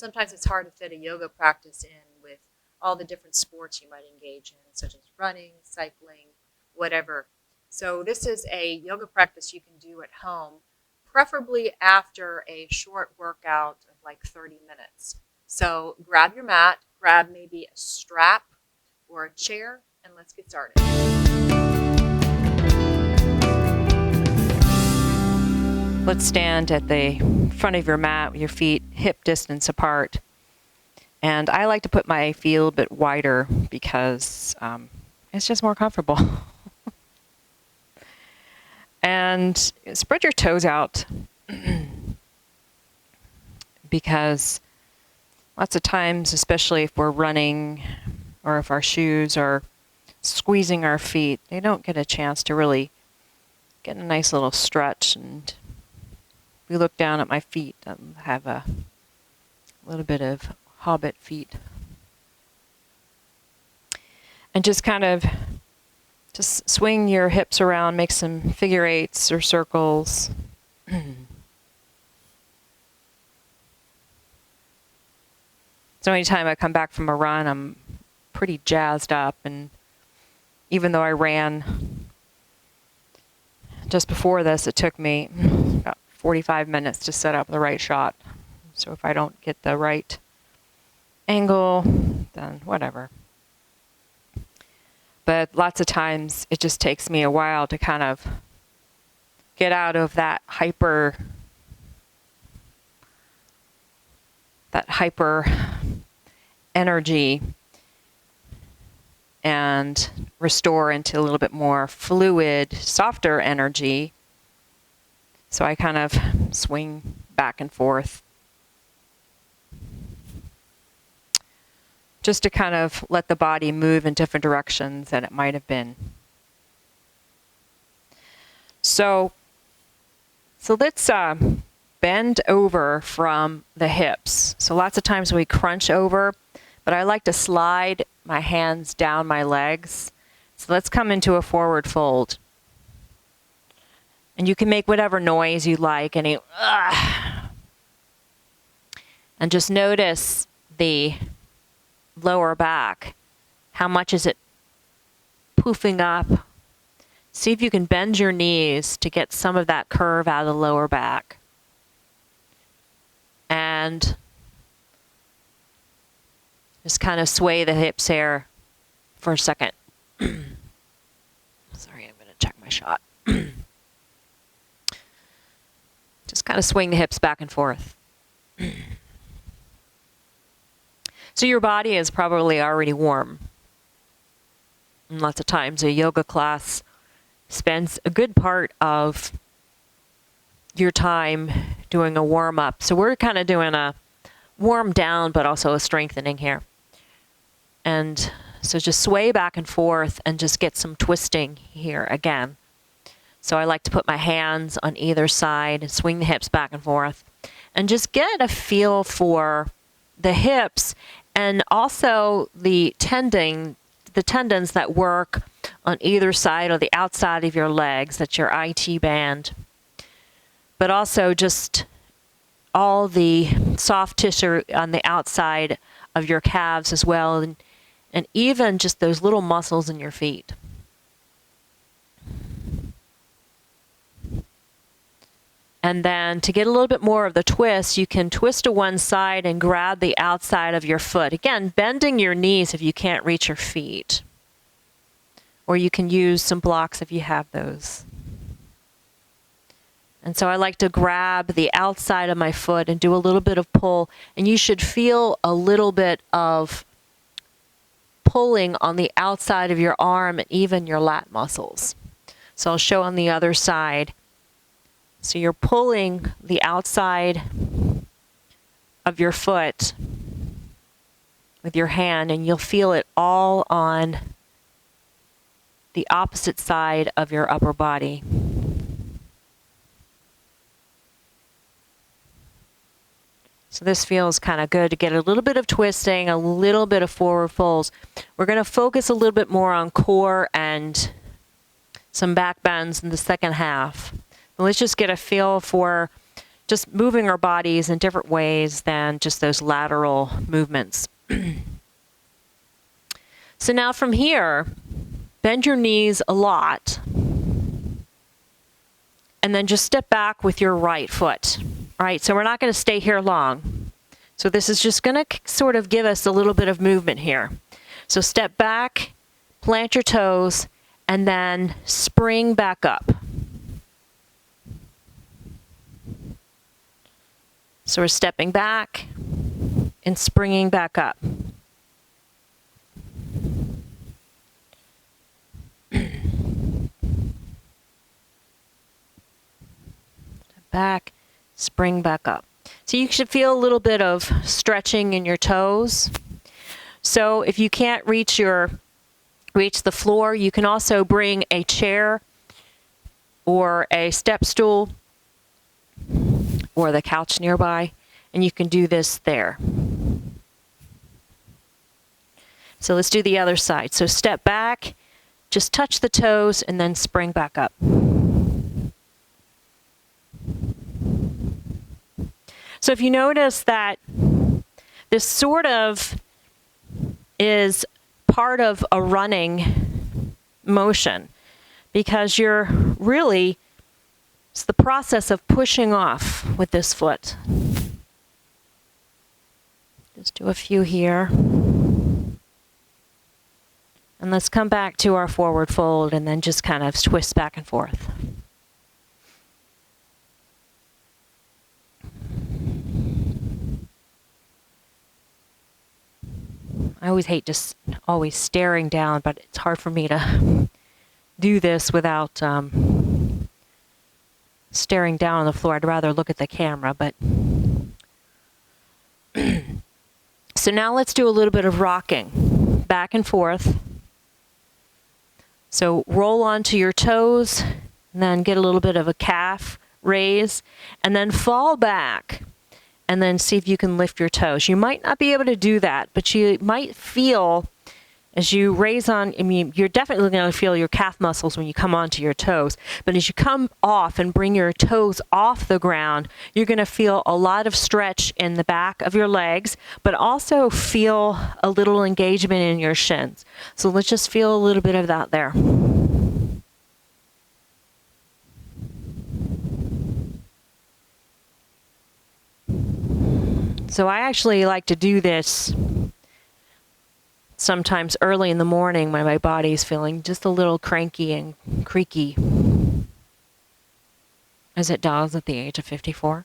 sometimes it's hard to fit a yoga practice in with all the different sports you might engage in, such as running, cycling, whatever. So this is a yoga practice you can do at home, preferably after a short workout of like 30 minutes. So grab your mat, grab maybe a strap or a chair, and let's get started. Let's stand at the front of your mat with your feet hip distance apart. And I like to put my feet a little bit wider because it's just more comfortable. And spread your toes out because lots of times, especially if we're running or if our shoes are squeezing our feet, they don't get a chance to really get a nice little stretch. And if we look down at my feet, I have a little bit of hobbit feet. And just kind of just swing your hips around, make some figure eights or circles. So anytime I come back from a run, I'm pretty jazzed up. And even though I ran just before this, it took me about 45 minutes to set up the right shot. So if I don't get the right angle, then whatever. But lots of times it just takes me a while to kind of get out of that hyper energy and restore into a little bit more fluid, softer energy. So I kind of swing back and forth just to kind of let the body move in different directions than it might have been. So let's bend over from the hips. So lots of times we crunch over, but I like to slide my hands down my legs. So let's come into a forward fold. And you can make whatever noise you like, and just notice the lower back. How much is it poofing up? See if you can bend your knees to get some of that curve out of the lower back. And just kind of sway the hips here for a second. Sorry, I'm going to check my shot. Just kind of swing the hips back and forth. So your body is probably already warm. And lots of times a yoga class spends a good part of your time doing a warm-up. So we're kind of doing a warm down, but also a strengthening here. And so just sway back and forth and just get some twisting here again. So I like to put my hands on either side and swing the hips back and forth and just get a feel for the hips and also the tendons that work on either side or the outside of your legs. That's your IT band. But also just all the soft tissue on the outside of your calves as well, and even just those little muscles in your feet. And then to get a little bit more of the twist, you can twist to one side and grab the outside of your foot. Again, bending your knees if you can't reach your feet. Or you can use some blocks if you have those. And so I like to grab the outside of my foot and do a little bit of pull. And you should feel a little bit of pulling on the outside of your arm and even your lat muscles. So I'll show on the other side. So you're pulling the outside of your foot with your hand, and you'll feel it all on the opposite side of your upper body. So this feels kind of good to get a little bit of twisting, a little bit of forward folds. We're going to focus a little bit more on core and some back bends in the second half. Let's just get a feel for just moving our bodies in different ways than just those lateral movements. So now from here, bend your knees a lot, and then just step back with your right foot. All right, so we're not going to stay here long. So this is just going to sort of give us a little bit of movement here. So step back, plant your toes, and then spring back up. So we're stepping back and springing back up. Back, spring back up. So you should feel a little bit of stretching in your toes. So if you can't reach the floor, you can also bring a chair or a step stool or the couch nearby, and you can do this there. So let's do the other side. So step back, just touch the toes, and then spring back up. So if you notice that this sort of is part of a running motion, because you're really, it's the process of pushing off with this foot. Just do a few here. And let's come back to our forward fold and then just kind of twist back and forth. I always hate just always staring down, but it's hard for me to do this without staring down on the floor. I'd rather look at the camera, but so now let's do a little bit of rocking back and forth. So roll onto your toes and then get a little bit of a calf raise and then fall back. And then see if you can lift your toes. You might not be able to do that, but you might feel as you raise on, I mean, you're definitely going to feel your calf muscles when you come onto your toes. But as you come off and bring your toes off the ground, you're going to feel a lot of stretch in the back of your legs, but also feel a little engagement in your shins. So let's just feel a little bit of that there. So I actually like to do this sometimes early in the morning when my body's feeling just a little cranky and creaky, as it does at the age of 54.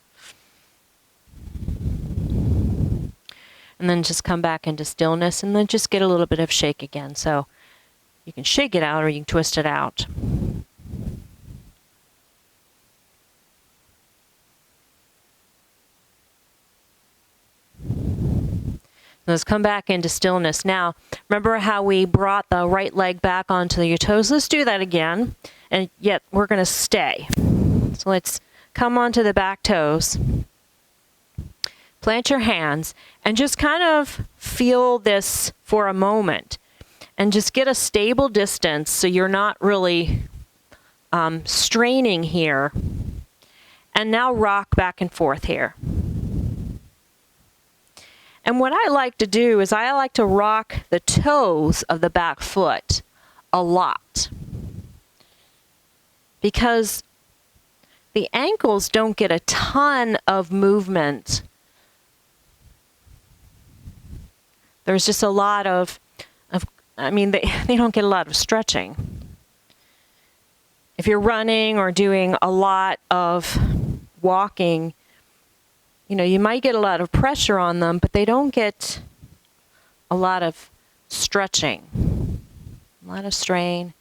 And then just come back into stillness and then just get a little bit of shake again. So you can shake it out or you can twist it out. Let's come back into stillness. Now, remember how we brought the right leg back onto your toes? Let's do that again. And yet we're going to stay. So let's come onto the back toes. Plant your hands and just kind of feel this for a moment. And just get a stable distance so you're not really straining here. And now rock back and forth here. And what I like to do is I like to rock the toes of the back foot a lot, because the ankles don't get a ton of movement. There's just a lot of they don't get a lot of stretching. If you're running or doing a lot of walking, you know, you might get a lot of pressure on them, but they don't get a lot of stretching, a lot of strain.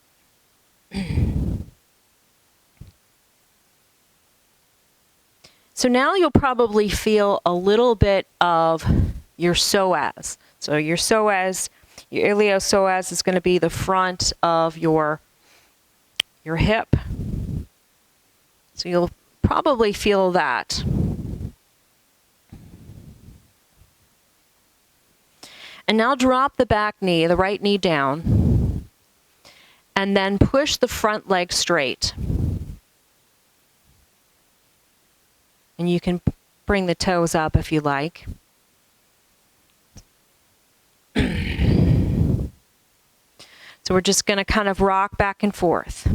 So now you'll probably feel a little bit of your psoas. So your psoas, your iliopsoas is going to be the front of your hip. So you'll probably feel that. And now drop the back knee, the right knee down, and then push the front leg straight. And you can bring the toes up if you like. So we're just going to kind of rock back and forth.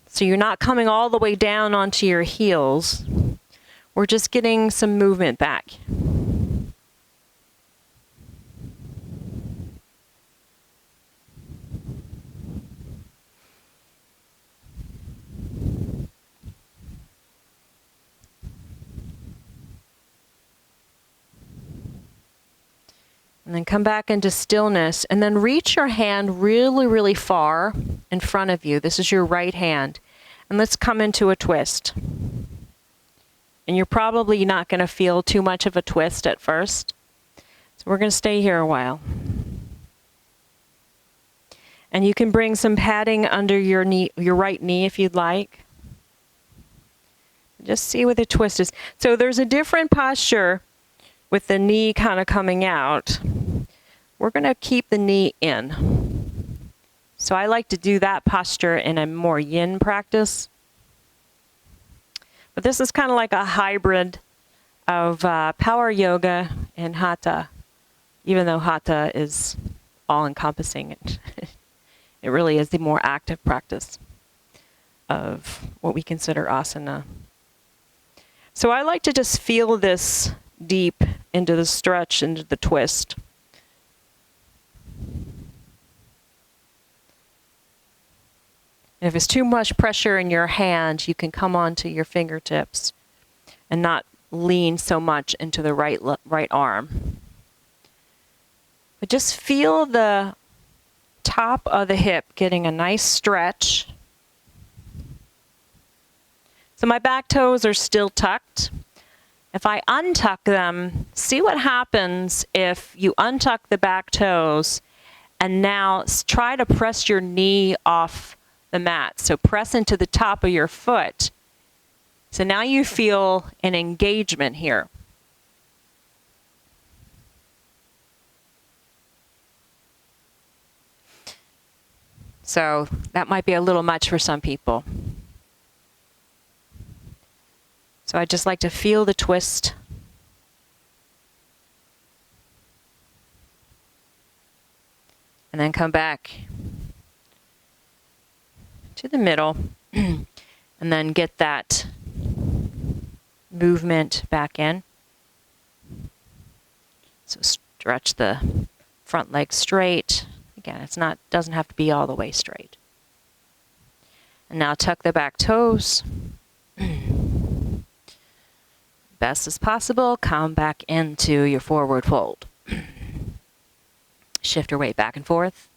So you're not coming all the way down onto your heels. We're just getting some movement back. And then come back into stillness, and then reach your hand really, really far in front of you. This is your right hand. And let's come into a twist. And you're probably not going to feel too much of a twist at first. So we're going to stay here a while. And you can bring some padding under your knee, your right knee if you'd like. Just see what the twist is. So there's a different posture with the knee kind of coming out. We're going to keep the knee in. So I like to do that posture in a more yin practice. But this is kind of like a hybrid of power yoga and hatha, even though hatha is all-encompassing. It really is the more active practice of what we consider asana. So I like to just feel this deep into the stretch, into the twist. And if it's too much pressure in your hand, you can come onto your fingertips and not lean so much into the right arm. But just feel the top of the hip getting a nice stretch. So my back toes are still tucked. If I untuck them, see what happens if you untuck the back toes and now try to press your knee off the mat. So press into the top of your foot. So now you feel an engagement here. So that might be a little much for some people. So I just like to feel the twist. And then come back to the middle. And then get that movement back in. So stretch the front leg straight. Again, doesn't have to be all the way straight. And now tuck the back toes. Best as possible, come back into your forward fold. Shift your weight back and forth.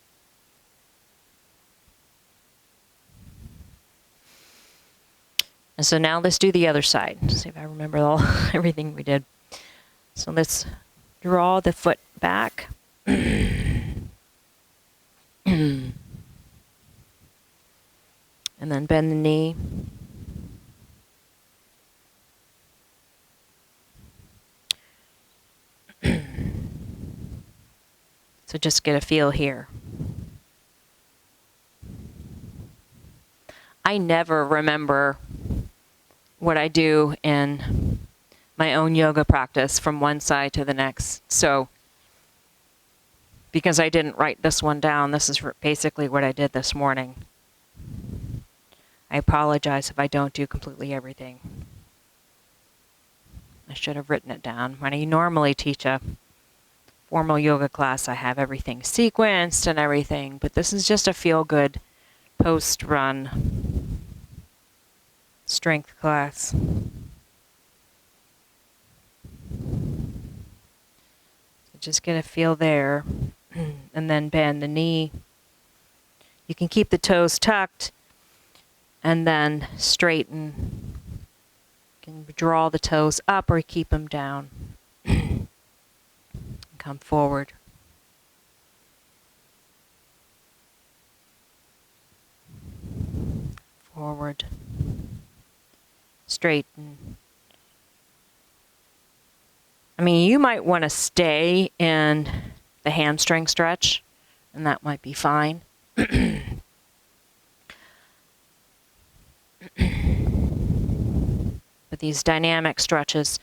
And so now let's do the other side. See if I remember everything we did. So let's draw the foot back. And then bend the knee. So just get a feel here. I never remember what I do in my own yoga practice from one side to the next. So because I didn't write this one down, this is basically what I did this morning. I apologize if I don't do completely everything. I should have written it down. When I normally teach a formal yoga class, I have everything sequenced and everything, but this is just a feel-good post-run strength class. Just get a feel there, and then bend the knee. You can keep the toes tucked, and then straighten. You can draw the toes up or keep them down. Come forward. Forward. Straighten. I mean, you might want to stay in the hamstring stretch, and that might be fine. But these dynamic stretches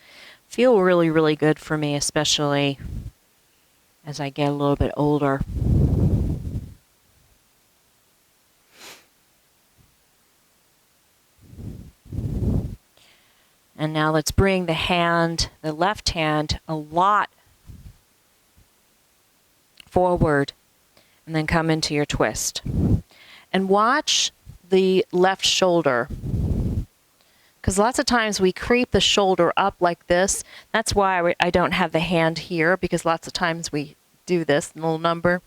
feel really, really good for me, especially as I get a little bit older. And now let's bring the left hand, a lot forward, and then come into your twist. And watch the left shoulder, because lots of times we creep the shoulder up like this. That's why I don't have the hand here, because lots of times we do this little number.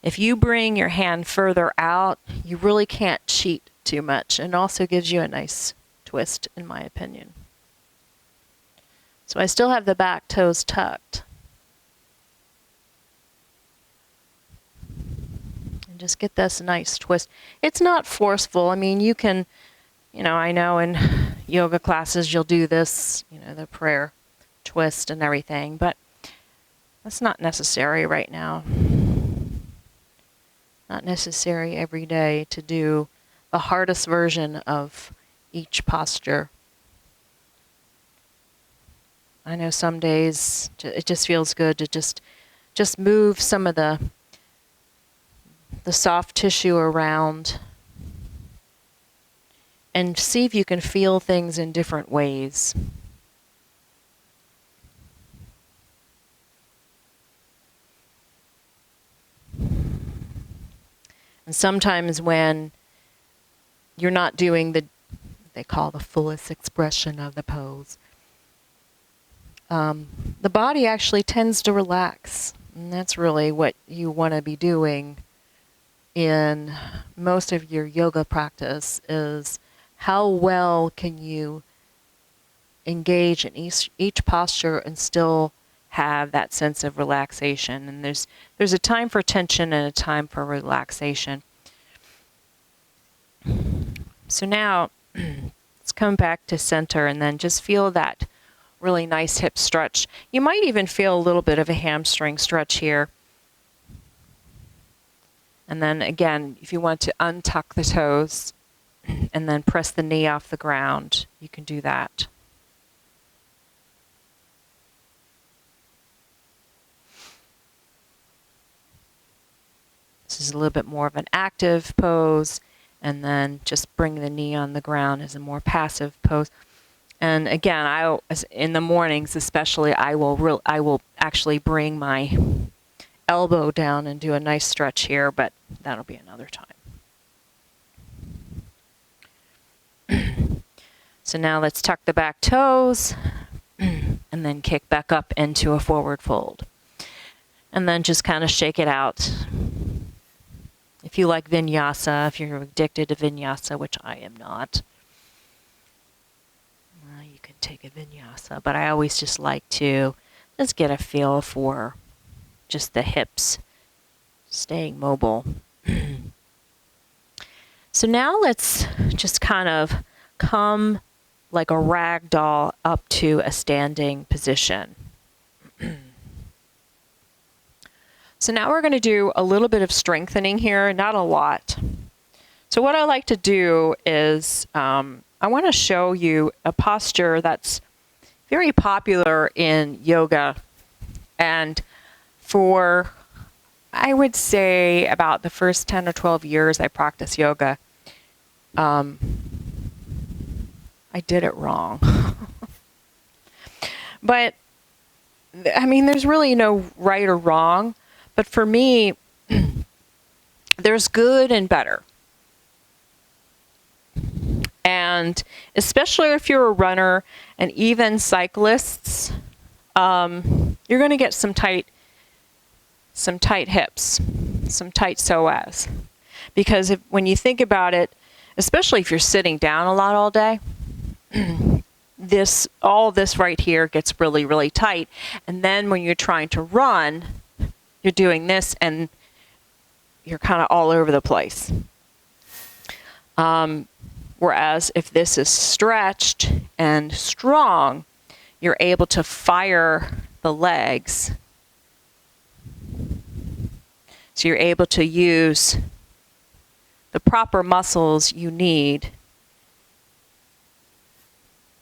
If you bring your hand further out, you really can't cheat too much, and also gives you a nice twist, in my opinion. So I still have the back toes tucked. And just get this nice twist. It's not forceful. I mean, you can, I know in yoga classes you'll do this, the prayer twist and everything, but that's not necessary right now. Not necessary every day to do the hardest version of each posture. I know some days it just feels good to just move some of the soft tissue around and see if you can feel things in different ways. And sometimes when you're not doing they call the fullest expression of the pose, the body actually tends to relax. And that's really what you want to be doing in most of your yoga practice, is how well can you engage in each posture and still have that sense of relaxation. And there's a time for tension and a time for relaxation. So now let's come back to center and then just feel that really nice hip stretch. You might even feel a little bit of a hamstring stretch here. And then again, if you want to untuck the toes and then press the knee off the ground, you can do that. This is a little bit more of an active pose, and then just bring the knee on the ground as a more passive pose. And again, in the mornings especially, I will actually bring my elbow down and do a nice stretch here, but that'll be another time. So now let's tuck the back toes and then kick back up into a forward fold. And then just kind of shake it out. If you like vinyasa, if you're addicted to vinyasa, which I am not, you can take a vinyasa. But I always just like to just get a feel for just the hips staying mobile. So now let's just kind of come like a rag doll up to a standing position. So now we're going to do a little bit of strengthening here, not a lot. So what I like to do is I want to show you a posture that's very popular in yoga. And for, I would say, about the first 10 or 12 years I practiced yoga, I did it wrong. But, I mean, there's really no right or wrong. But for me, there's good and better. And especially if you're a runner and even cyclists, you're going to get some tight hips, some tight psoas. Because when you think about it, especially if you're sitting down a lot all day, all this right here gets really, really tight. And then when you're trying to run, you're doing this and you're kind of all over the place. Whereas if this is stretched and strong, you're able to fire the legs. So you're able to use the proper muscles you need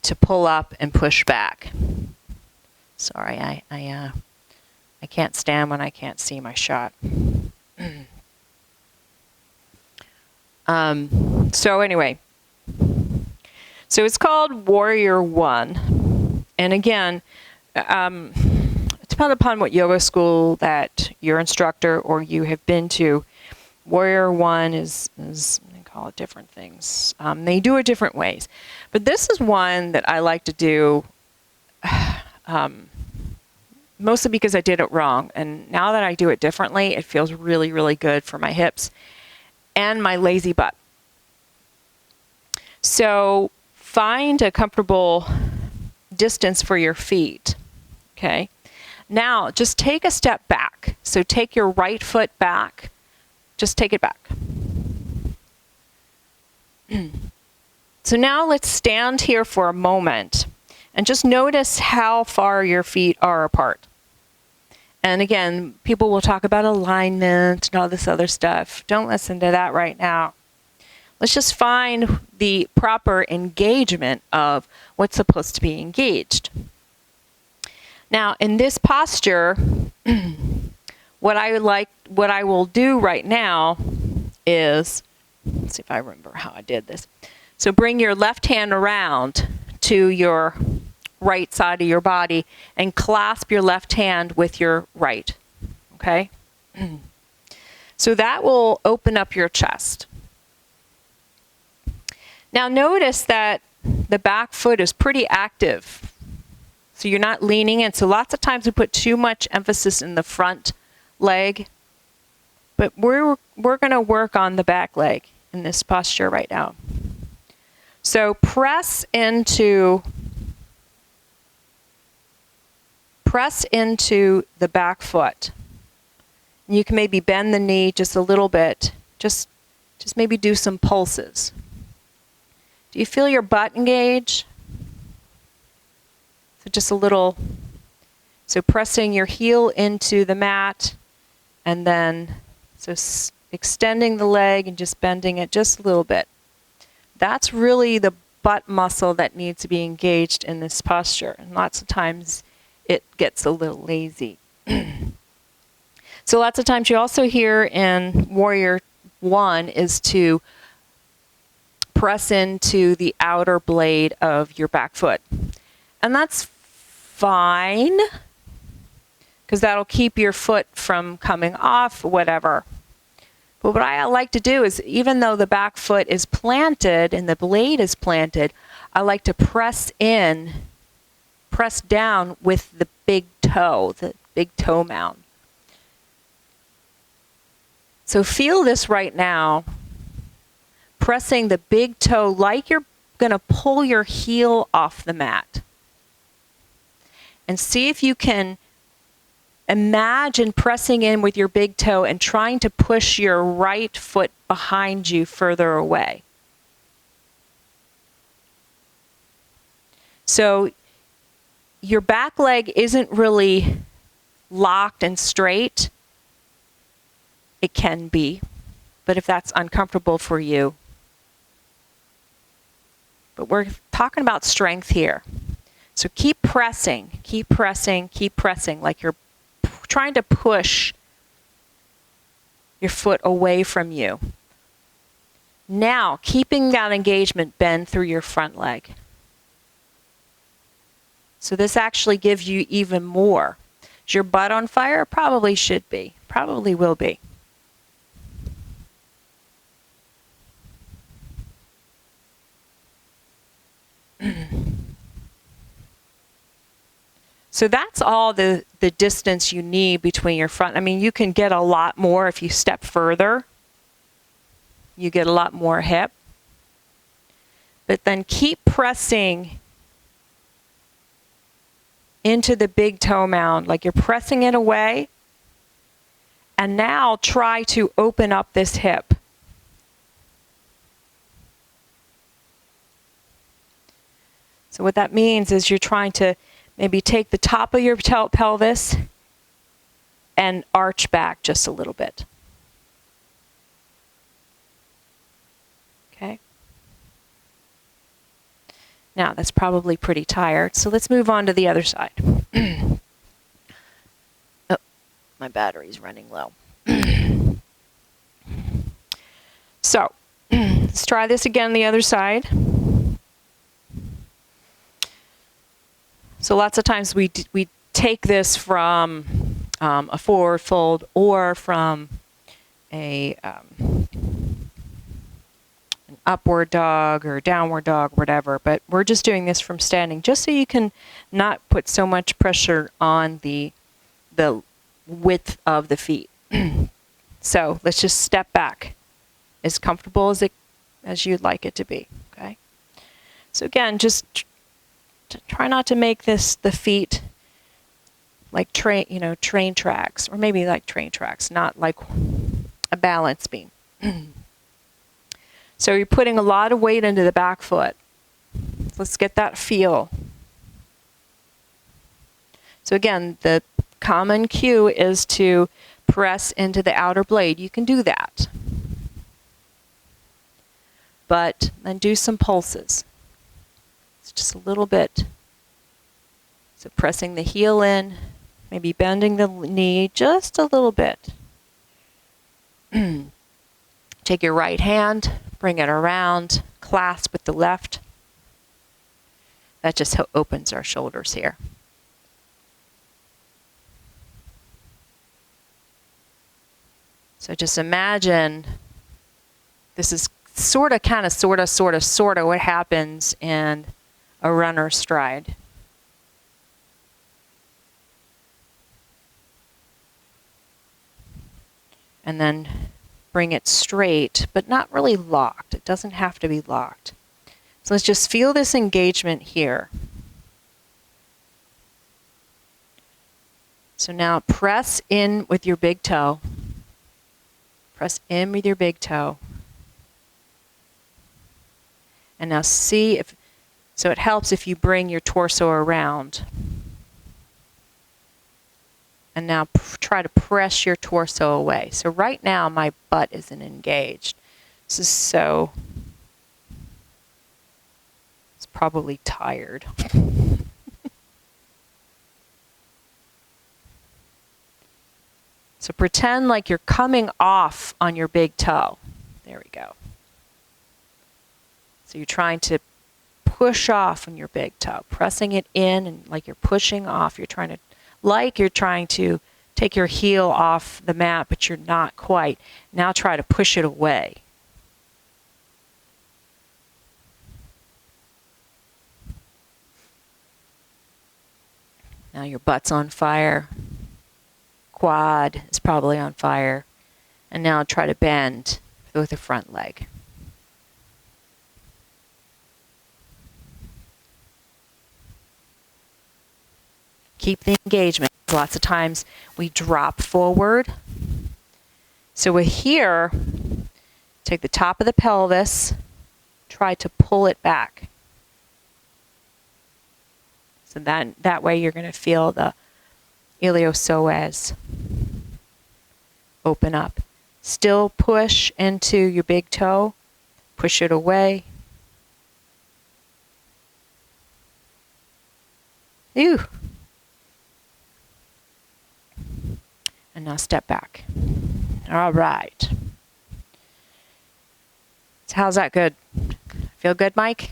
to pull up and push back. Sorry, I can't stand when I can't see my shot. So anyway, so it's called Warrior One. And again, it depends upon what yoga school that your instructor or you have been to. Warrior One is they call it different things. They do it different ways. But this is one that I like to do mostly because I did it wrong. And now that I do it differently, it feels really, really good for my hips and my lazy butt. So find a comfortable distance for your feet. Okay. Now just take a step back. So take your right foot back. Just take it back. So now let's stand here for a moment and just notice how far your feet are apart. And again, people will talk about alignment and all this other stuff. Don't listen to that right now. Let's just find the proper engagement of what's supposed to be engaged. Now, in this posture, what I will do right now is, let's see if I remember how I did this. So bring your left hand around to your right side of your body and clasp your left hand with your right. Okay? So that will open up your chest. Now notice that the back foot is pretty active. So you're not leaning in. So lots of times we put too much emphasis in the front leg. But we're going to work on the back leg in this posture right now. So press into the back foot. You can maybe bend the knee just a little bit. Just maybe do some pulses. Do you feel your butt engage? So just a little. So pressing your heel into the mat and then so extending the leg and just bending it just a little bit. That's really the butt muscle that needs to be engaged in this posture. And lots of times it gets a little lazy. So lots of times you also hear in Warrior One is to press into the outer blade of your back foot. And that's fine, because that'll keep your foot from coming off, whatever. But what I like to do is, even though the back foot is planted and the blade is planted, I like to press down with the big toe mound. So feel this right now, pressing the big toe like you're going to pull your heel off the mat. And see if you can imagine pressing in with your big toe and trying to push your right foot behind you further away. So your back leg isn't really locked and straight. It can be, but if that's uncomfortable for you. But we're talking about strength here. So keep pressing, like you're trying to push your foot away from you. Now, keeping that engagement, bend through your front leg. So this actually gives you even more. Is your butt on fire? Probably should be. Probably will be. So that's all the distance you need between your front. I mean, you can get a lot more if you step further. You get a lot more hip. But then keep pressing into the big toe mound, like you're pressing it away. And now try to open up this hip. So what that means is you're trying to maybe take the top of your pelvis and arch back just a little bit. Okay? Now, that's probably pretty tired, so let's move on to the other side. Oh, my battery's running low. So, let's try this again, the other side. So lots of times we take this from a forward fold or from an upward dog or downward dog, whatever, but we're just doing this from standing just so you can not put so much pressure on the width of the feet. So let's just step back as comfortable as you'd like it to be, okay? So again, just try not to make the feet like train tracks, or maybe like train tracks, not like a balance beam. So you're putting a lot of weight into the back foot. Let's get that feel. So again, the common cue is to press into the outer blade. You can do that. But then do some pulses. It's just a little bit. So pressing the heel in, maybe bending the knee just a little bit. Take your right hand, bring it around, clasp with the left. That just opens our shoulders here. So just imagine this is sort of what happens in a runner stride. And then bring it straight, but not really locked. It doesn't have to be locked. So let's just feel this engagement here. So now press in with your big toe. Press in with your big toe. And now see if, so it helps if you bring your torso around. And now try to press your torso away. So right now my butt isn't engaged. This is so, it's probably tired. So pretend like you're coming off on your big toe. There we go. So you're trying to push off on your big toe, pressing it in and like you're pushing off. You're trying to take your heel off the mat, but you're not quite. Now try to push it away. Now your butt's on fire. Quad is probably on fire. And now try to bend with the front leg. Keep the engagement. Lots of times we drop forward. So we're here, take the top of the pelvis, try to pull it back. So that way you're going to feel the iliopsoas open up. Still push into your big toe, push it away. Ew. And now step back. All right. So how's that good? Feel good, Mike?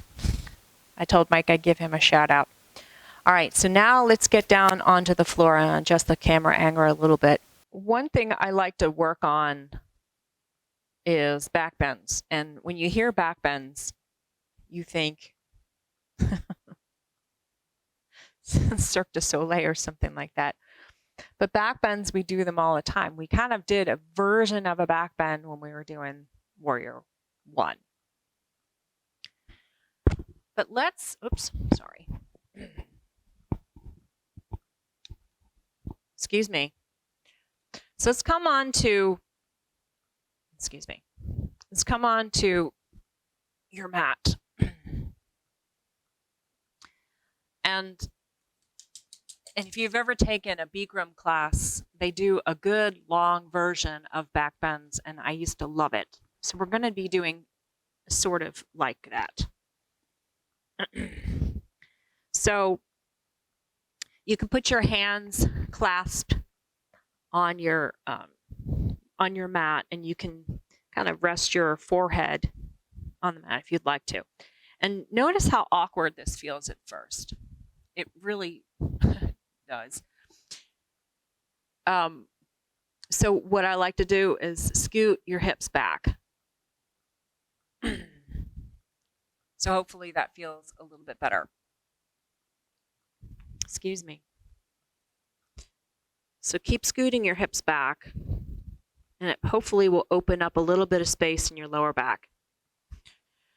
I told Mike I'd give him a shout out. All right, so now let's get down onto the floor and adjust the camera angle a little bit. One thing I like to work on is backbends. And when you hear backbends, you think Cirque du Soleil or something like that. But backbends, we do them all the time. We kind of did a version of a backbend when we were doing Warrior 1. But let's, oops, sorry. Excuse me. So let's come on to, let's come on to your mat. And if you've ever taken a Bikram class, they do a good long version of backbends, and I used to love it. So we're going to be doing sort of like that. So you can put your hands clasped on your mat, and you can kind of rest your forehead on the mat if you'd like to. And notice how awkward this feels at first. It really does. So what I like to do is scoot your hips back. So hopefully that feels a little bit better. Excuse me. So keep scooting your hips back, and it hopefully will open up a little bit of space in your lower back.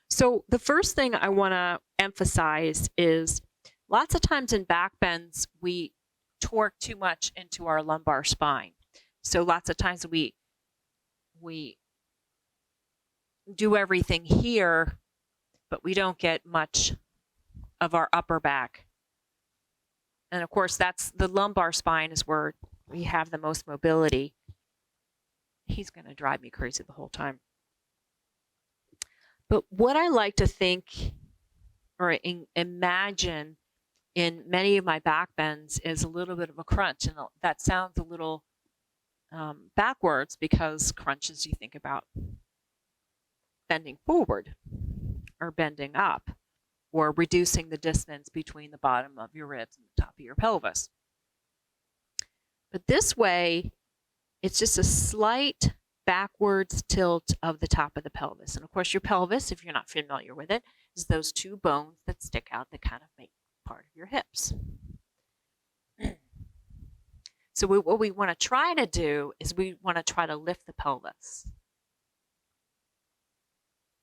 So the first thing I want to emphasize is lots of times in back bends, we torque too much into our lumbar spine. So lots of times we do everything here, but we don't get much of our upper back. And of course, that's the lumbar spine is where we have the most mobility. He's going to drive me crazy the whole time. But what I like to think or imagine in many of my back bends is a little bit of a crunch. And that sounds a little backwards, because crunches, you think about bending forward or bending up or reducing the distance between the bottom of your ribs and the top of your pelvis. But this way, it's just a slight backwards tilt of the top of the pelvis. And of course, your pelvis, if you're not familiar with it, is those two bones that stick out that kind of make part of your hips. So what we want to try to do is we want to try to lift the pelvis.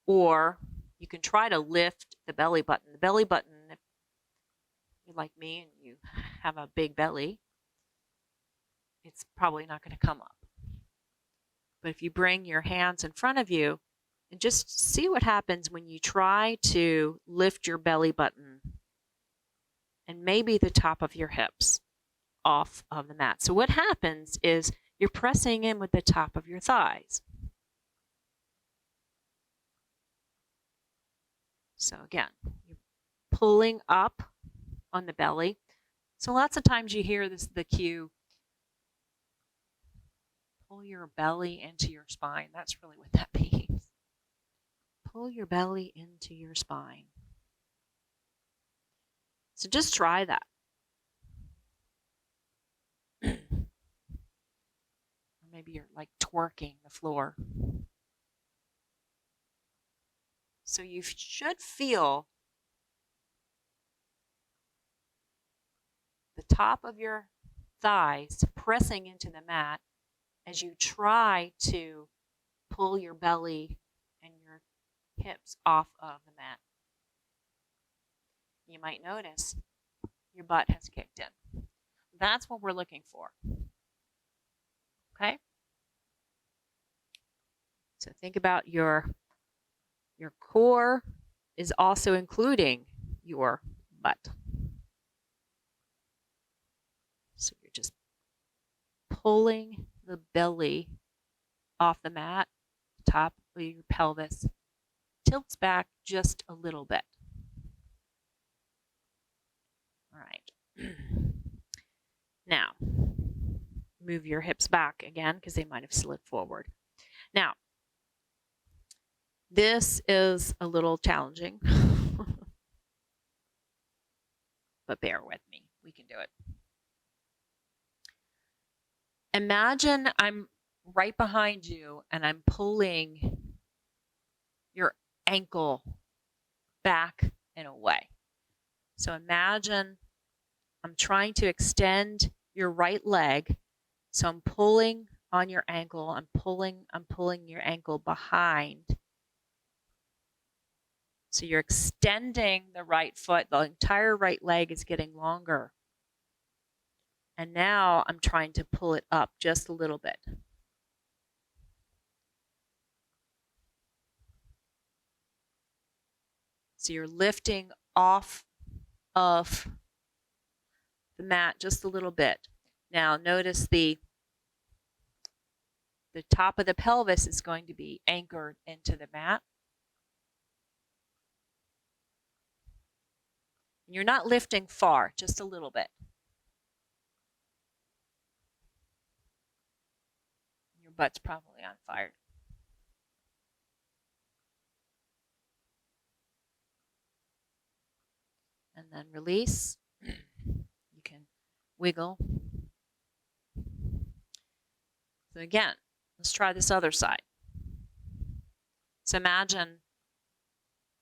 Or you can try to lift the belly button. The belly button, if you're like me and you have a big belly, it's probably not going to come up. But if you bring your hands in front of you and just see what happens when you try to lift your belly button and maybe the top of your hips off of the mat. So what happens is you're pressing in with the top of your thighs. So again, you're pulling up on the belly. So lots of times you hear the cue, pull your belly into your spine. That's really what that means. Pull your belly into your spine. So just try that. Or maybe you're like twerking the floor. So you should feel the top of your thighs pressing into the mat as you try to pull your belly and your hips off of the mat. You might notice your butt has kicked in. That's what we're looking for. Okay? So think about your core is also including your butt. So you're just pulling the belly off the mat, top of your pelvis tilts back just a little bit. All right. Now, move your hips back again because they might have slid forward. Now, this is a little challenging, but bear with me. We can do it. Imagine I'm right behind you and I'm pulling your ankle back and away. So imagine I'm trying to extend your right leg. So I'm pulling on your ankle. I'm pulling your ankle behind. So you're extending the right foot. The entire right leg is getting longer. And now I'm trying to pull it up just a little bit. So you're lifting off of the mat just a little bit. Now notice the top of the pelvis is going to be anchored into the mat. And you're not lifting far, just a little bit. Your butt's probably on fire. And then release. You can wiggle. So again, let's try this other side. So imagine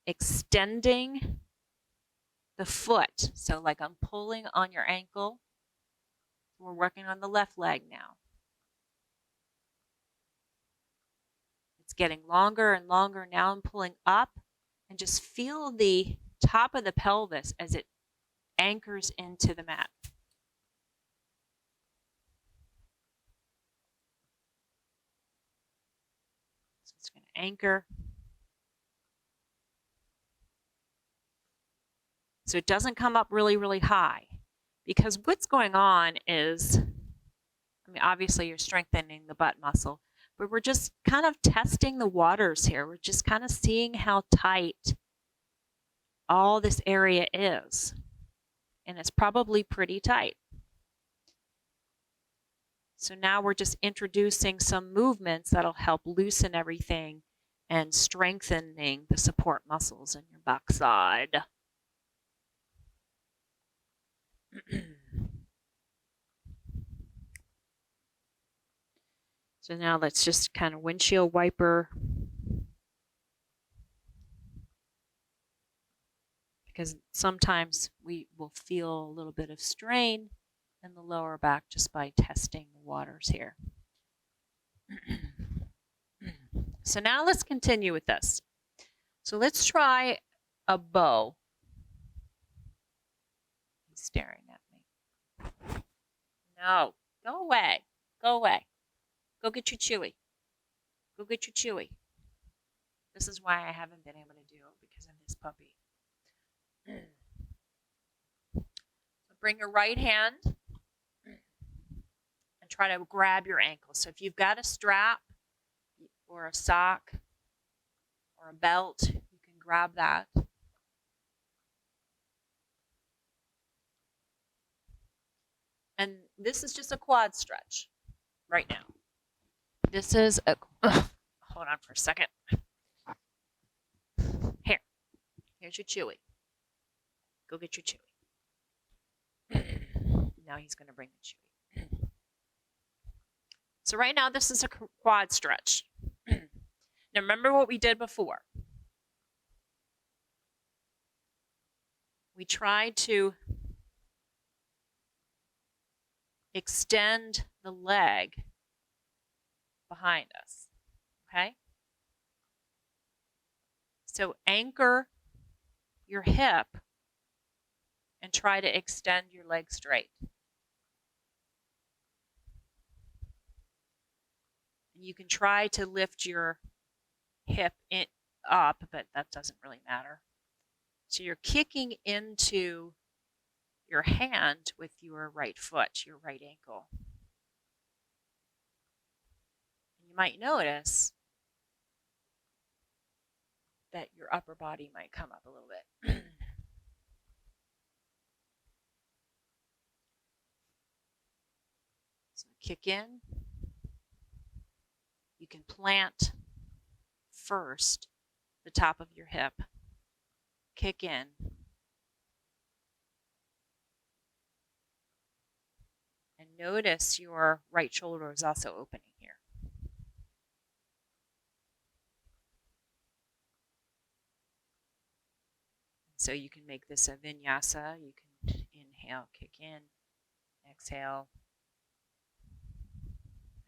extending the foot. So like I'm pulling on your ankle. We're working on the left leg now. It's getting longer and longer. Now I'm pulling up, and just feel the top of the pelvis as it anchors into the mat. So it's going to anchor. So it doesn't come up really, really high. Because what's going on is, I mean, obviously you're strengthening the butt muscle, but we're just kind of testing the waters here. We're just kind of seeing how tight all this area is. And it's probably pretty tight. So now we're just introducing some movements that'll help loosen everything and strengthening the support muscles in your backside. So now let's just kind of windshield wiper, because sometimes we will feel a little bit of strain in the lower back just by testing the waters here. So now let's continue with this. So let's try a bow. He's staring at me. No, go away. Go away. Go get your chewy. Go get your chewy. This is why I haven't been able to do it, because of this puppy. So bring your right hand and try to grab your ankle. So if you've got a strap or a sock or a belt, you can grab that. And this is just a quad stretch right now. This is a, hold on for a second. Here's your chewy. Go get your chewy. Now he's going to bring the chewy. So right now this is a quad stretch. Now remember what we did before. We tried to extend the leg behind us. Okay? So anchor your hip and try to extend your leg straight. And you can try to lift your hip up, but that doesn't really matter. So you're kicking into your hand with your right foot, your right ankle. And you might notice that your upper body might come up a little bit. So kick in. You can plant first the top of your hip. Kick in. And notice your right shoulder is also opening here. So you can make this a vinyasa. You can inhale, kick in, exhale.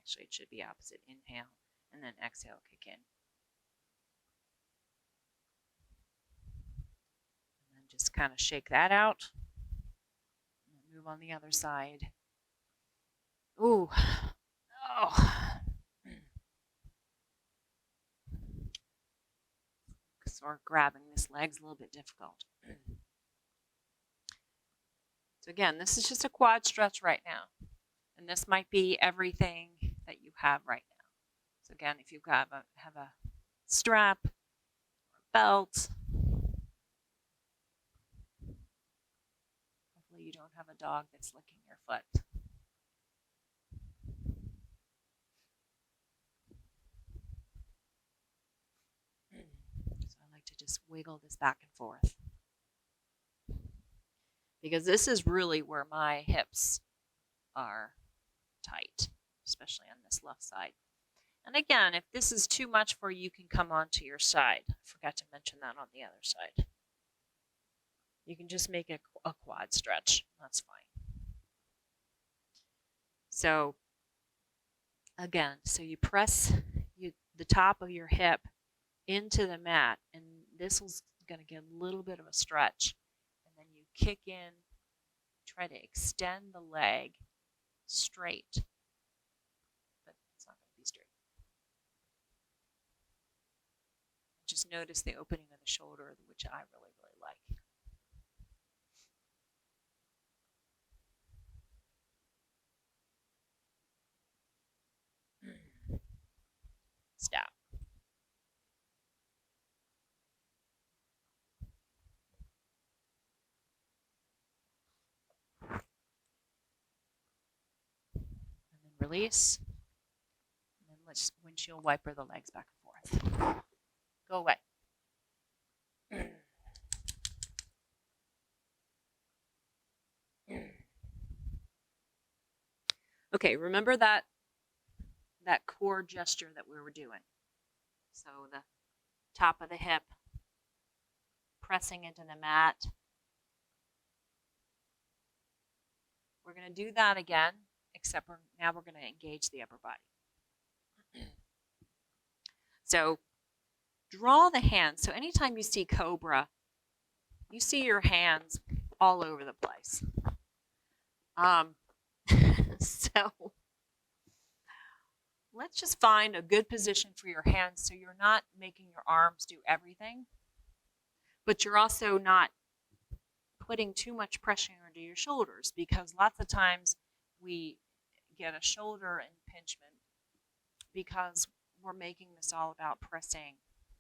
Actually, it should be opposite. Inhale, and then exhale, kick in. And then just kind of shake that out. And move on the other side. Ooh. Oh. Or grabbing this leg's a little bit difficult. So again, this is just a quad stretch right now. And this might be everything that you have right now. So again, if you have a strap or a belt, you don't have a dog that's licking your foot. So I like to just wiggle this back and forth, because this is really where my hips are tight, especially on this left side. And again, if this is too much for you, you can come onto your side. I forgot to mention that on the other side. You can just make a quad stretch. That's fine. So again, so you press the top of your hip into the mat, and this is going to get a little bit of a stretch. And then you kick in, try to extend the leg straight, but it's not going to be straight. Just notice the opening of the shoulder, which I really, really like. Stop. And then release. And then let's windshield wiper the legs back and forth. Go away. Okay, remember that core gesture that we were doing. So the top of the hip pressing into the mat. We're going to do that again, except now we're going to engage the upper body. So draw the hands. So anytime you see Cobra, you see your hands all over the place. So let's just find a good position for your hands so you're not making your arms do everything, but you're also not putting too much pressure into your shoulders, because lots of times we get a shoulder impingement because we're making this all about pressing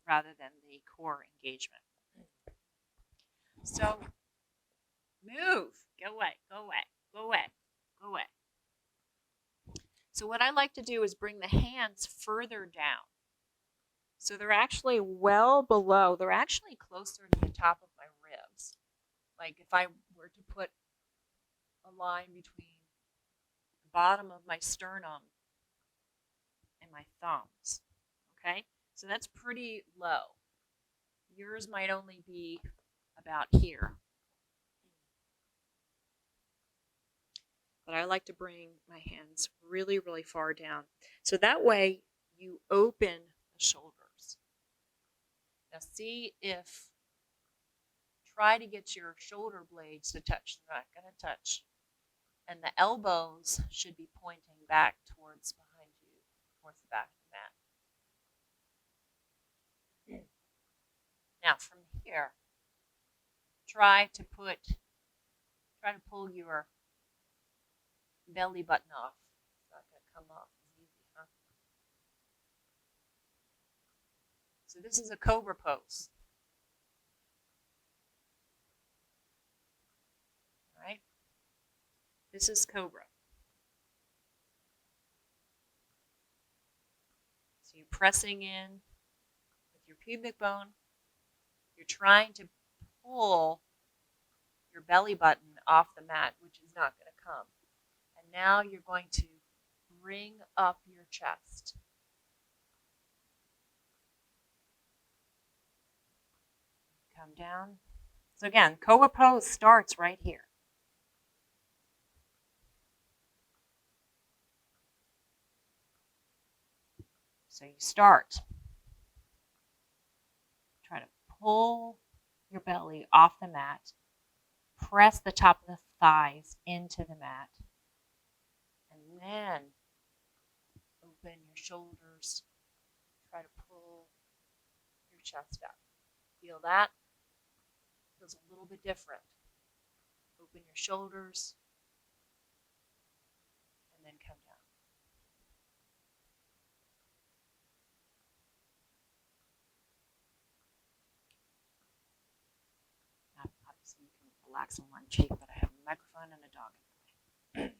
rather than the core engagement. So move, go away, go away, go away, go away. So what I like to do is bring the hands further down. So they're actually well below, they're actually closer to the top of my ribs. Like if I were to put a line between the bottom of my sternum and my thumbs, okay? So that's pretty low. Yours might only be about here. But I like to bring my hands really, really far down. So that way you open the shoulders. Now try to get your shoulder blades to touch. They're not going to touch. And the elbows should be pointing back towards behind you, towards the back of the mat. Now from here, try to pull your belly button off. It's not going to come off as easy, huh? So this is a Cobra Pose. All right? This is Cobra. So you're pressing in with your pubic bone. You're trying to pull your belly button off the mat, which is not going to come. And now you're going to bring up your chest. Come down. So again, Cobra Pose starts right here. So you start. Try to pull your belly off the mat. Press the top of the thighs into the mat. And then open your shoulders. Try to pull your chest up. Feel that? Feels a little bit different. Open your shoulders. And then come down. Obviously you can relax on one cheek, but I have microphone and a dog.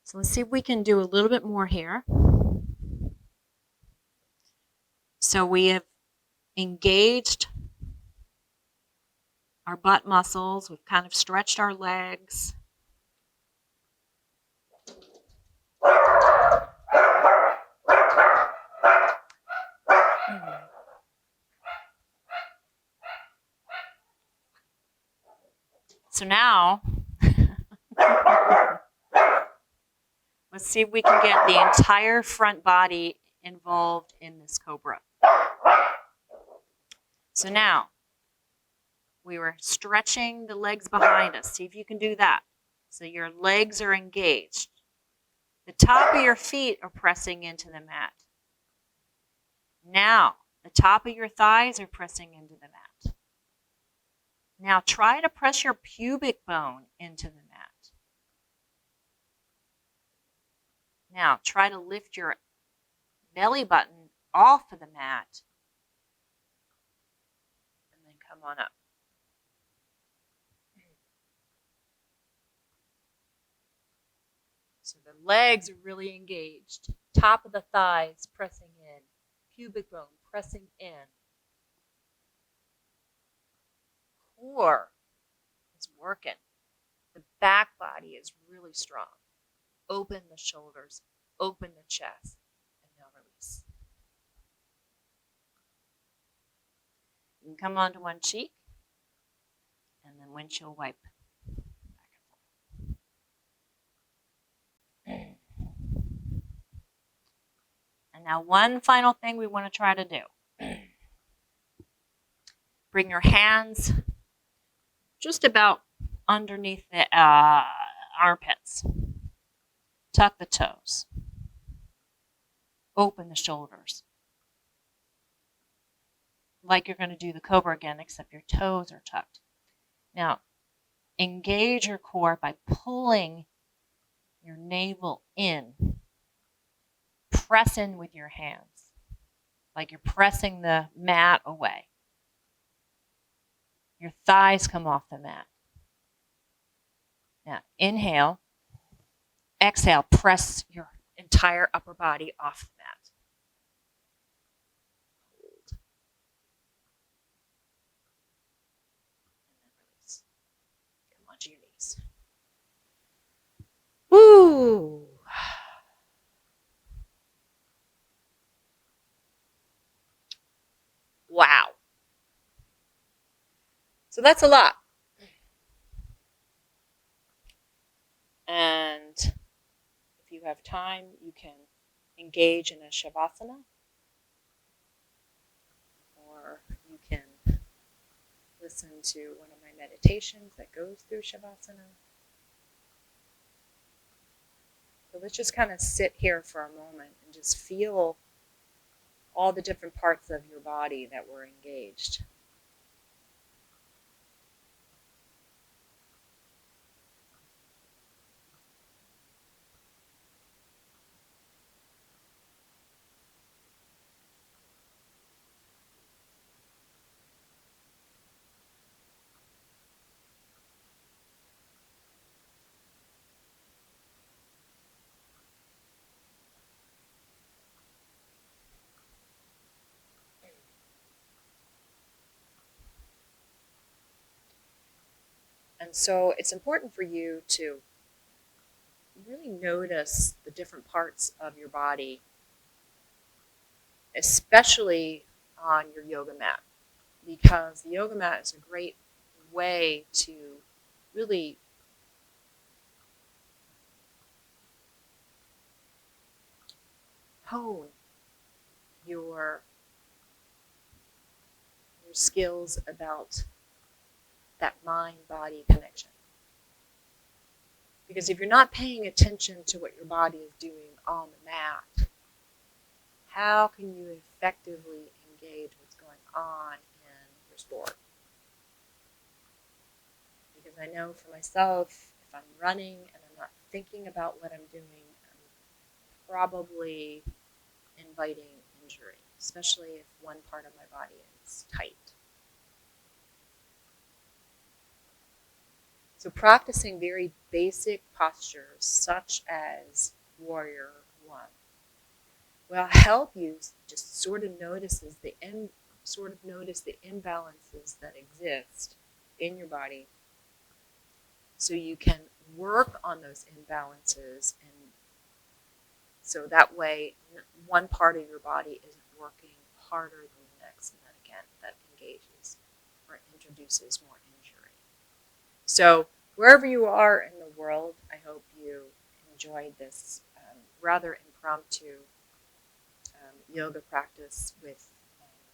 So let's see if we can do a little bit more here. So we have engaged our butt muscles. We've kind of stretched our legs. So now, let's see if we can get the entire front body involved in this cobra. So now, we were stretching the legs behind us. See if you can do that. So your legs are engaged. The top of your feet are pressing into the mat. Now, the top of your thighs are pressing into the mat. Now try to press your pubic bone into the mat. Now try to lift your belly button off of the mat and then come on up. So the legs are really engaged. Top of the thighs pressing in. Pubic bone pressing in. Core is working. The back body is really strong. Open the shoulders, open the chest, and now release. You can come onto one cheek, and then windshield wipe back and forth. And now one final thing we want to try to do. Bring your hands just about underneath the armpits. Tuck the toes. Open the shoulders. Like you're going to do the cobra again, except your toes are tucked. Now, engage your core by pulling your navel in. Press in with your hands, like you're pressing the mat away. Your thighs come off the mat. Now, inhale. Exhale, press your entire upper body off the mat. Hold. And then release. Come onto your knees. Woo! Wow. So that's a lot. And if you have time, you can engage in a shavasana, or you can listen to one of my meditations that goes through shavasana. So let's just kind of sit here for a moment and just feel all the different parts of your body that were engaged. And so it's important for you to really notice the different parts of your body, especially on your yoga mat, because the yoga mat is a great way to really hone your skills about that mind-body connection. Because if you're not paying attention to what your body is doing on the mat, how can you effectively engage what's going on in your sport? Because I know for myself, if I'm running and I'm not thinking about what I'm doing, I'm probably inviting injury, especially if one part of my body is tight. So practicing very basic postures such as warrior one will help you just sort of notice the imbalances that exist in your body, so you can work on those imbalances, and so that way one part of your body isn't working harder than the next, and then again that engages or introduces more injury. So wherever you are in the world, I hope you enjoyed this rather impromptu yoga practice with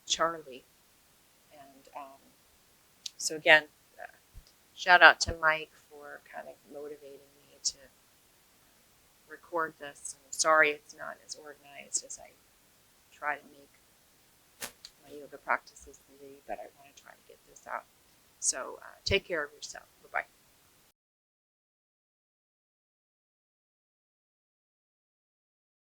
Charlie. And so again, shout out to Mike for kind of motivating me to record this. I'm sorry it's not as organized as I try to make my yoga practices today, but I want to try to get this out. So take care of yourself. Bye-bye.